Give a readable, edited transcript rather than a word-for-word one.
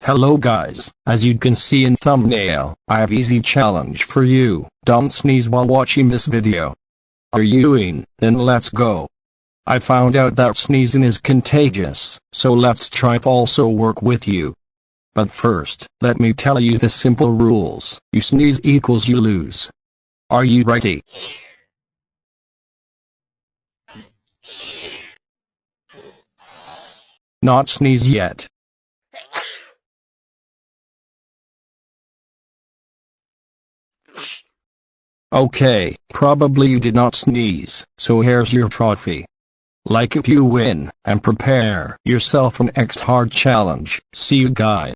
Hello guys, as you can see in thumbnail, I have easy challenge for you. Don't sneeze while watching this video. Are you in? Then let's go. I found out that sneezing is contagious, so let's try to also work with you. But first, let me tell you the simple rules. You sneeze equals you lose. Are you ready? Not sneeze yet. Okay, probably you did not sneeze, so here's your trophy. Like if you win, and prepare yourself for next hard challenge. See you guys.